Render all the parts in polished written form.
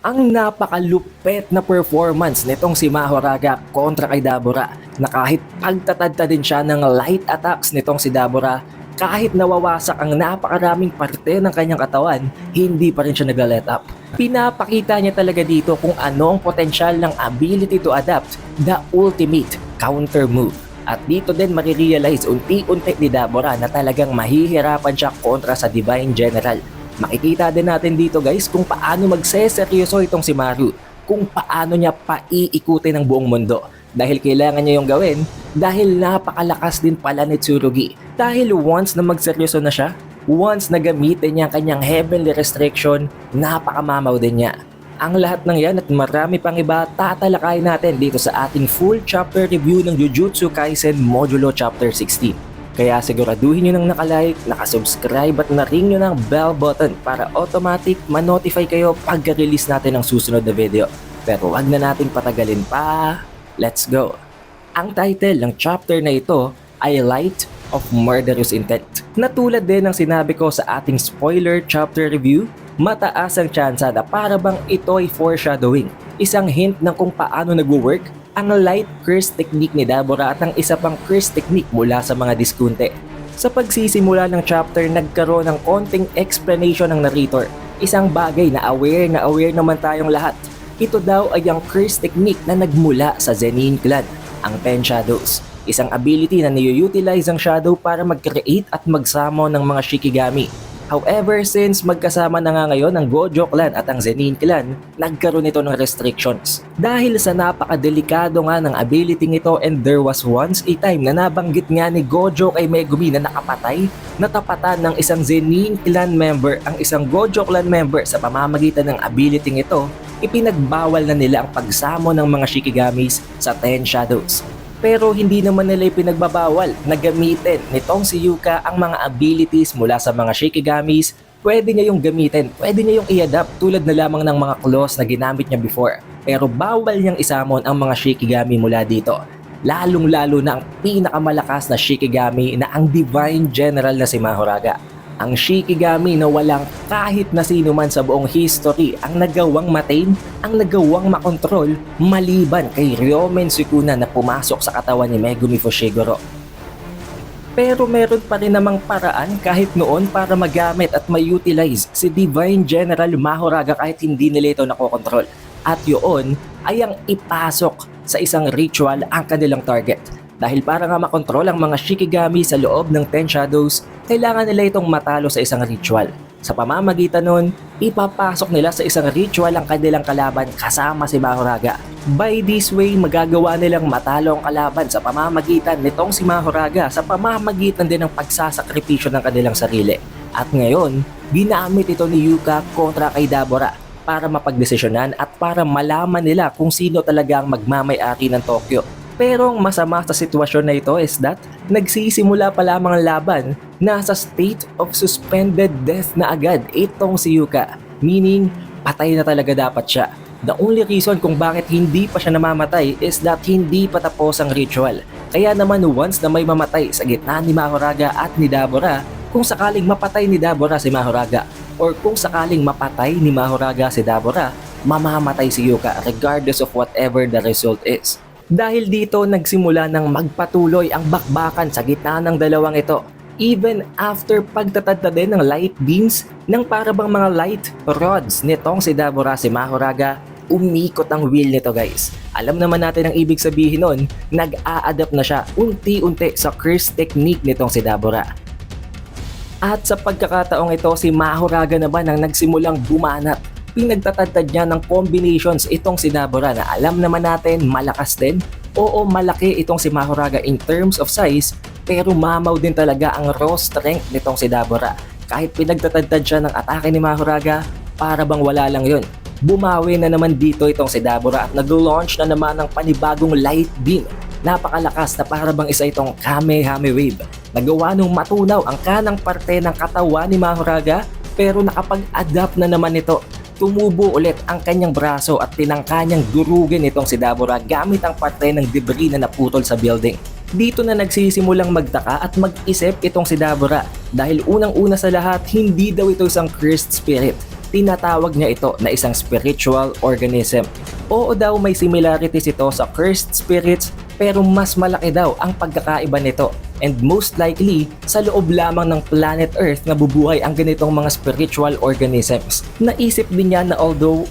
Ang napakalupet na performance nitong si Mahoraga kontra kay Dabura na kahit pagtatadta din siya ng light attacks nitong si Dabura, kahit nawawasak ang napakaraming parte ng kanyang katawan, hindi pa rin siya nag-let up. Pinapakita niya talaga dito kung ano ang potensyal ng ability to adapt, the ultimate counter move. At dito din marirealize unti-unti ni Dabura na talagang mahihirapan siya kontra sa Divine General. Makikita din natin dito guys kung paano magseseryoso itong si Maru, kung paano niya paiikutin ang buong mundo. Dahil kailangan niya yung gawin, dahil napakalakas din pala ni Tsurugi. Dahil once na magseryoso na siya, once na gamitin niya ang kanyang heavenly restriction, napakamamaw din niya. Ang lahat ng yan at marami pang iba tatalakayin natin dito sa ating full chapter review ng Jujutsu Kaisen Modulo Chapter 16. Kaya siguraduhin nyo nang nakalike, nakasubscribe at na-ring nyo ng bell button para automatic ma-notify kayo pagka-release natin ng susunod na video. Pero wag na nating patagalin pa. Let's go! Ang title ng chapter na ito ay Light of Murderous Intent. Na tulad din ng sinabi ko sa ating spoiler chapter review, mataas ang tsansa na para bang ito ay foreshadowing. Isang hint ng kung paano nag-work ang light curse technique ni Dabura at ang isa pang curse technique mula sa mga diskunte. Sa pagsisimula ng chapter, nagkaroon ng konting explanation ng narrator. Isang bagay na aware naman tayong lahat. Ito daw ay ang curse technique na nagmula sa Zenin clan, ang Ten Shadows. Isang ability na niyo-utilize ang shadow para mag-create at mag-summon ng mga Shikigami. However, since magkasama na nga ngayon ang Gojo clan at ang Zenin clan, nagkaroon ito ng restrictions. Dahil sa napakadelikado nga ng ability nito, and there was once a time na nabanggit nga ni Gojo kay Megumi na nakapatay, natapatan ng isang Zenin clan member ang isang Gojo clan member sa pamamagitan ng ability ito, ipinagbawal na nila ang pagsamo ng mga Shikigamis sa Ten Shadows. Pero hindi naman nila ipinagbabawal na gamitin nitong si Yuka ang mga abilities mula sa mga Shikigamis. Pwede niya yung gamitin, pwede niya yung i-adapt tulad na lamang ng mga claws na ginamit niya before. Pero bawal niyang isamon ang mga Shikigami mula dito. Lalong-lalo na ang pinakamalakas na Shikigami na ang Divine General na si Mahoraga. Ang Shikigami na walang kahit na sino man sa buong history ang nagawang matain, ang nagawang makontrol maliban kay Ryomen Sukuna na pumasok sa katawan ni Megumi Fushiguro. Pero meron pa rin namang paraan kahit noon para magamit at ma-utilize si Divine General Mahoraga kahit hindi nila ito nakokontrol. At yun ay ang ipasok sa isang ritual ang kanilang target. Dahil para nga makontrol ang mga Shikigami sa loob ng Ten Shadows, kailangan nila itong matalo sa isang ritual. Sa pamamagitan nun, ipapasok nila sa isang ritual ang kanilang kalaban kasama si Mahoraga. By this way, magagawa nilang matalo ang kalaban sa pamamagitan nitong si Mahoraga sa pamamagitan din ng pagsasakripisyo ng kanilang sarili. At ngayon, ginamit ito ni Yuka kontra kay Dabura para mapagdesisyonan at para malaman nila kung sino talaga ang magmamay-ari ng Tokyo. Pero ang masama sa sitwasyon na ito is that nagsisimula pa lamang ang laban, nasa state of suspended death na agad itong si Yuka. Meaning, patay na talaga dapat siya. The only reason kung bakit hindi pa siya namamatay is that hindi pa tapos ang ritual. Kaya naman once na may mamatay sa gitna ni Mahoraga at ni Dabura, kung sakaling mapatay ni Dabura si Mahoraga, or kung sakaling mapatay ni Mahoraga si Dabura, mamamatay si Yuka regardless of whatever the result is. Dahil dito nagsimula ng magpatuloy ang bakbakan sa gitna ng dalawang ito. Even after pagtatadta din ng light beams ng parabang mga light rods nitong si Dabura si Mahoraga, umikot ang wheel nito guys. Alam naman natin ang ibig sabihin nun, nag-a-adapt na siya unti-unti sa curse technique nitong si Dabura. At sa pagkakataong ito, si Mahoraga naman ang nagsimulang bumanat. Pinagtatadtad niya ng combinations itong si Dabura na alam naman natin malakas din. Oo, malaki itong si Mahoraga in terms of size, pero mamaw din talaga ang raw strength nitong si Dabura. Kahit pinagtatadtad siya ng atake ni Mahoraga, para bang wala lang yun. Bumawi na naman dito itong si Dabura at nag-launch na naman ng panibagong light beam. Napakalakas na para bang isa itong Kamehame Wave. Nagawa nung matunaw ang kanang parte ng katawan ni Mahoraga, pero nakapag-adapt na naman ito. Tumubo ulit ang kanyang braso at tinangka niyang durugin itong si Dabura gamit ang parte ng debris na naputol sa building. Dito na nagsisimulang magtaka at mag-isip itong si Dabura dahil unang-una sa lahat hindi daw ito isang cursed spirit. tinatawag niya ito na isang spiritual organism. Oo daw may similarities ito sa cursed spirits pero mas malaki daw ang pagkakaiba nito. And most likely, sa loob lamang ng planet Earth na bubuhay ang ganitong mga spiritual organisms. Naisip din niya na although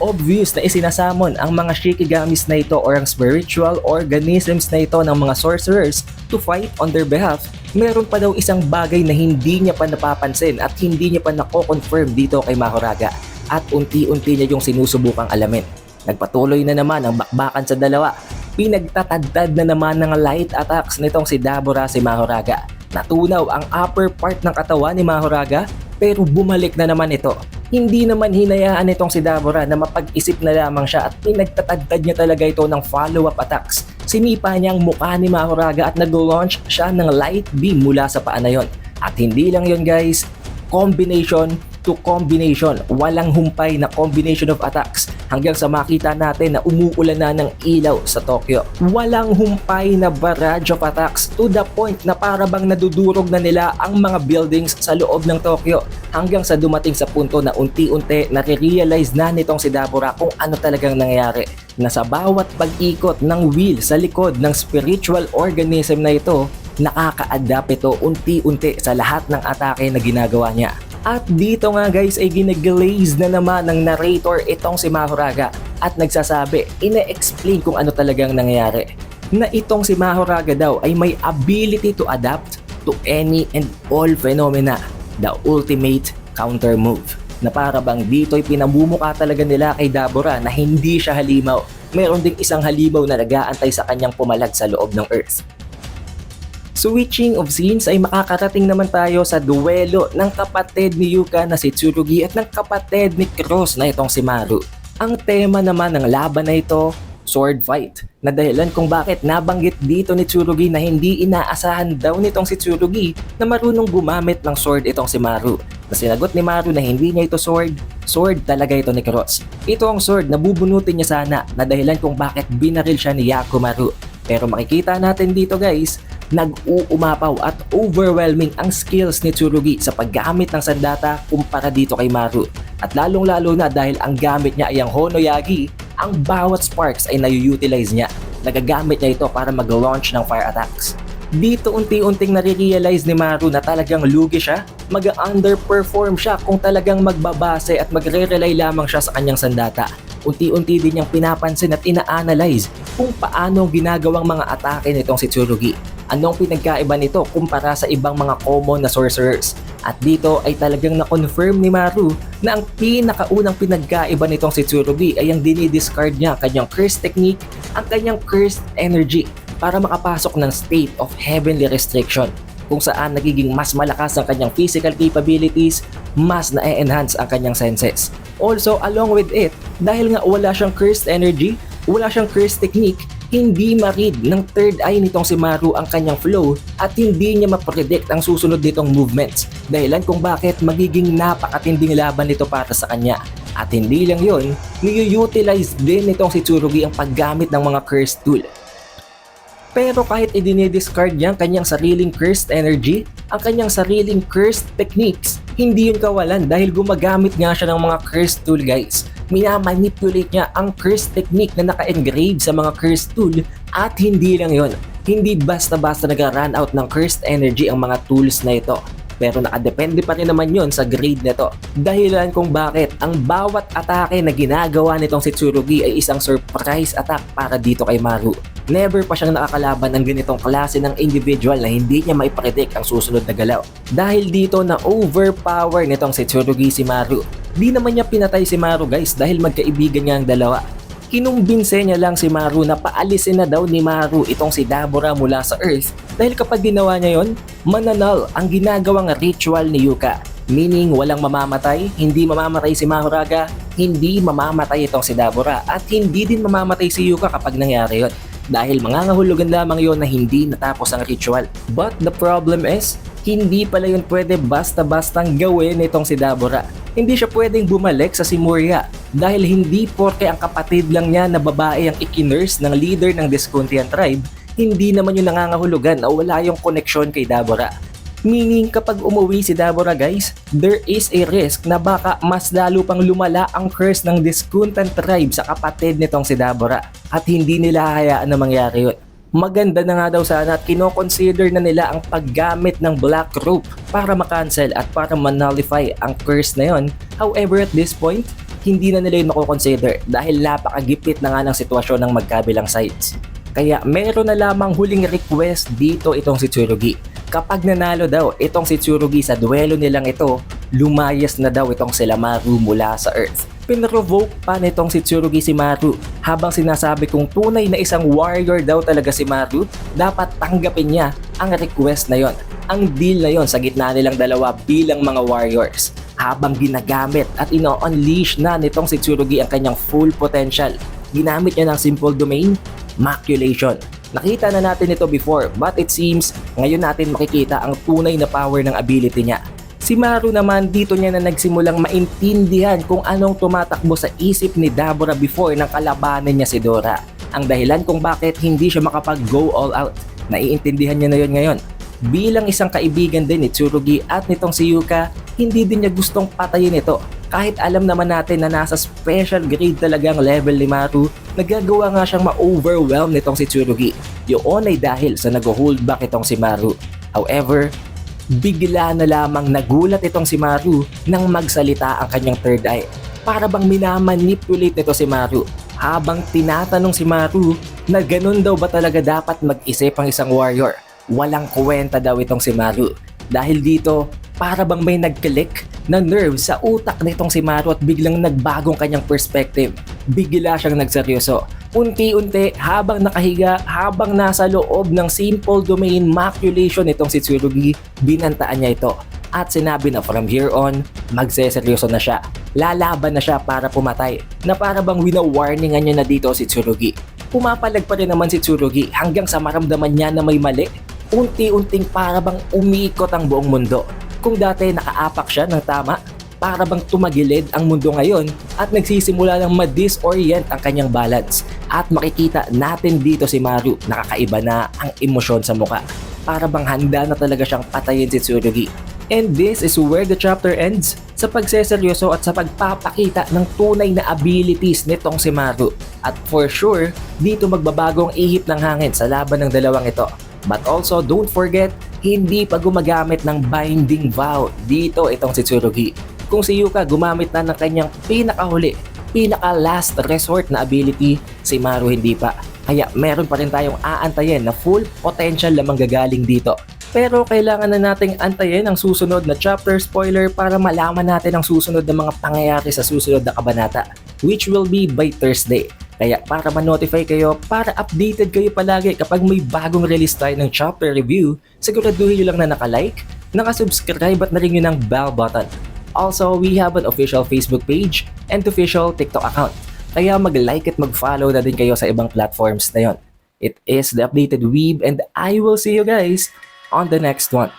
obvious na isinasamon ang mga Shikigamis na ito or ang spiritual organisms na ito ng mga sorcerers to fight on their behalf, meron pa daw isang bagay na hindi niya pa napapansin at hindi niya pa nako-confirm dito kay Mahoraga. At unti-unti niya yung sinusubukang alamin. Nagpatuloy na naman ang bakbakan sa dalawa. Pinagtatadtad na naman ng light attacks nitong si Dabura si Mahoraga. Natunaw ang upper part ng katawan ni Mahoraga pero bumalik na naman ito. Hindi naman hinayaan nitong si Dabura na mapag-isip na lamang siya at pinagtatadtad niya talaga ito ng follow-up attacks. Sinipa niya ang mukha ni Mahoraga at nag-launch siya ng light beam mula sa paa na yon. At hindi lang yon guys, combination to combination, walang humpay na combination of attacks hanggang sa makita natin na umuulan na ng ilaw sa Tokyo. Walang humpay na barrage of attacks to the point na para bang nadudurog na nila ang mga buildings sa loob ng Tokyo hanggang sa dumating sa punto na unti-unti nare-realize na nitong si Dabura kung ano talagang nangyayari. Na sa bawat pag-ikot ng wheel sa likod ng spiritual organism na ito, nakaka-adapt ito unti-unti sa lahat ng atake na ginagawa niya. At dito nga guys ay ginaglaze na naman ng narrator itong si Mahoraga at nagsasabi, ine-explain kung ano talagang nangyayari. Na itong si Mahoraga daw ay may ability to adapt to any and all phenomena, the ultimate counter move. Na para bang dito ay pinamumuka talaga nila kay Dabura na hindi siya halimaw. Meron ding isang halimaw na nag-aantay sa kanyang pumalag sa loob ng Earth. Switching of scenes ay makakarating naman tayo sa duwelo ng kapatid ni Yuka na si Tsurugi at ng kapatid ni Cross na itong si Maru. Ang tema naman ng laban na ito, sword fight, na dahilan kung bakit nabanggit dito ni Tsurugi na hindi inaasahan daw nitong si Tsurugi na marunong gumamit ng sword itong si Maru. Na sinagot ni Maru na hindi niya ito sword talaga ito ni Cross. Ito ang sword na bubunutin niya sana na dahilan kung bakit binaril siya ni Yakumaru. Pero makikita natin dito guys, nag-uumapaw at overwhelming ang skills ni Tsurugi sa paggamit ng sandata kumpara dito kay Maru. At lalong-lalo na dahil ang gamit niya ay ang Honoyagi, ang bawat sparks ay nayu-utilize niya. Nagagamit niya ito para mag-launch ng fire attacks. Dito unti-unting nare-realize ni Maru na talagang lugi siya, mag-underperform siya kung talagang magbabase at magre-rely lamang siya sa kanyang sandata. Unti-unti din niyang pinapansin at ina-analyze kung paano ginagawang mga atake nitong si Tsurugi. Anong pinagkaiba nito kumpara sa ibang mga common na sorcerers? At dito ay talagang na-confirm ni Maru na ang pinakaunang pinagkaiba nitong si Tsurugi ay ang dinidiscard niya kanyang cursed technique, ang kanyang cursed energy para makapasok ng state of heavenly restriction kung saan nagiging mas malakas ang kanyang physical capabilities, mas na-enhance ang kanyang senses. Also, along with it, dahil nga wala siyang cursed energy, wala siyang cursed technique, hindi ma-read ng third eye nitong si Maru ang kanyang flow at hindi niya ma-predict ang susunod nitong movements. Dahilan kung bakit magiging napakatinding laban nito para sa kanya. At hindi lang yun, ni-utilize din nitong si Tsurugi ang paggamit ng mga cursed tool. Pero kahit idinidiscard niya ang kanyang sariling cursed energy, ang kanyang sariling cursed techniques, hindi yun kawalan dahil gumagamit nga siya ng mga cursed tool guys. Minamanipulate niya ang cursed technique na naka-engrave sa mga cursed tool at hindi lang yun. Hindi basta-basta nag-run out ng cursed energy ang mga tools na ito. Pero nakadepende pa rin naman yun sa grade nito. Dahilan kung bakit ang bawat atake na ginagawa nitong si Tsurugi ay isang surprise attack para dito kay Maru. Never pa siyang nakakalaban ng ganitong klase ng individual na hindi niya maipredict ang susunod na galaw. Dahil dito na overpower nitong si Tsurugi si Maru. Di naman niya pinatay si Maru guys dahil magkaibigan niya ang dalawa. Kinumbinse niya lang si Maru na paalisin na daw ni Maru itong si Dabura mula sa Earth dahil kapag ginawa niya yon, mananal ang ginagawang ritual ni Yuka. Meaning walang mamamatay, hindi mamamatay si Mahoraga, hindi mamamatay itong si Dabura at hindi din mamamatay si Yuka kapag nangyari yon. Dahil mangangahulugan lamang yon na hindi natapos ang ritual. But the problem is, hindi pala yun pwede basta-bastang gawin nitong si Dabura. Hindi siya pwedeng bumalik sa Simuria dahil hindi porke ang kapatid lang niya na babae ang ikinurse ng leader ng Discontian tribe, hindi naman yung nangangahulugan na wala yung koneksyon kay Dabura. Meaning kapag umuwi si Dabura guys, there is a risk na baka mas lalo pang lumala ang curse ng Discontent tribe sa kapatid nitong si Dabura at hindi nila hayaan na mangyari yun. Maganda na nga daw sana at kinoconsider na nila ang paggamit ng Black Rope para makancel at para manullify ang curse na yon. However, at this point, hindi na nila yun mako-consider dahil napakagipit na nga ng sitwasyon ng magkabilang sides. Kaya meron na lamang huling request dito itong si Tsurugi. Kapag nanalo daw itong si Tsurugi sa duelo nilang ito, lumayas na daw itong sila Maru mula sa Earth. Pinrovoke pa nitong si Tsurugi si Maru habang sinasabi kong tunay na isang warrior daw talaga si Maru, dapat tanggapin niya ang request na yon, ang deal na yon sa gitna nilang dalawa bilang mga warriors. Habang ginagamit at ino-unleash na nitong si Tsurugi ang kanyang full potential, ginamit niya ng simple domain, Maculation. Nakita na natin ito before but it seems ngayon natin makikita ang tunay na power ng ability niya. Si Maru naman dito niya na nagsimulang maintindihan kung anong tumatakbo sa isip ni Dabura before ng kalabanan niya si Dora. Ang dahilan kung bakit hindi siya makapag-go all out. Naiintindihan niya na yun ngayon. Bilang isang kaibigan din ni Tsurugi at nitong si Yuka, hindi din niya gustong patayin ito. Kahit alam naman natin na nasa special grade talaga ang level ni Maru, nagagawa nga siyang ma-overwhelm nitong si Tsurugi. Yun ay dahil sa nag-hold back itong si Maru. However, bigla na lamang nagulat itong si Maru nang magsalita ang kanyang third eye. Para bang minamanipulate nito si Maru habang tinatanong si Maru na ganun daw ba talaga dapat mag-isip ang isang warrior. Walang kwenta daw itong si Maru. Dahil dito, para bang may nag-click na nerve sa utak nitong si Maru at biglang nagbagong kanyang perspective. Bigla siyang nagseryoso. Unti-unti habang nakahiga, habang nasa loob ng simple domain Maculation nitong si Tsurugi, binantaan niya ito. At sinabi na from here on, magseseryoso na siya. Lalaban na siya para pumatay. Na para bang wina-warningan niya na dito si Tsurugi. Pumapalag pa rin naman si Tsurugi hanggang sa maramdaman niya na may mali. Unti-unting para bang umiikot ang buong mundo. Kung dati nakaapak siya ng tama, para bang tumagilid ang mundo ngayon at nagsisimula ng ma-disorient ang kanyang balance. At makikita natin dito si Maru, nakakaiba na ang emosyon sa muka. Para bang handa na talaga siyang patayin si Tsurugi. And this is where the chapter ends, sa pagseseryoso at sa pagpapakita ng tunay na abilities nitong si Maru. At for sure, dito magbabago ang ihip ng hangin sa laban ng dalawang ito. But also, don't forget, hindi pa gumagamit ng binding vow dito itong si Tsurugi. Kung si Yuka gumamit na ng kanyang pinakahuli, pinaka-last resort na ability, si Maru hindi pa. Kaya meron pa rin tayong aantayin na full potential na manggagaling dito. Pero kailangan na nating antayin ang susunod na chapter spoiler para malaman natin ang susunod na mga pangyayari sa susunod na kabanata, which will be by Thursday. Kaya para ma-notify kayo, para updated kayo palagi kapag may bagong release tayo ng chapter review, siguraduhin nyo lang na naka-like, naka-subscribe at na-ring nyo ng bell button. Also, we have an official Facebook page and official TikTok account. Kaya mag-like at mag-follow na din kayo sa ibang platforms na yon. It is the Updated Weeb and I will see you guys on the next one.